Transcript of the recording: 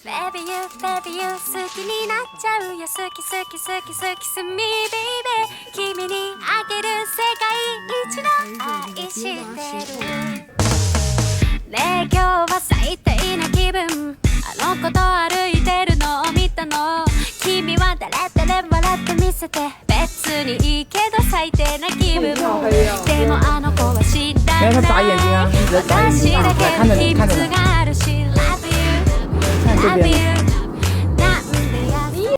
Baby you, baby you 好きになっちゃうよ好き好き好き好きすみ baby 君にあげる世界一の愛してるねえ今日は最低な気分あの子と歩いてるのを見たの君は誰々笑ってみせて別にいいけど最低な気分でもあの子は知らない私だけの秘密があるし Love you Love you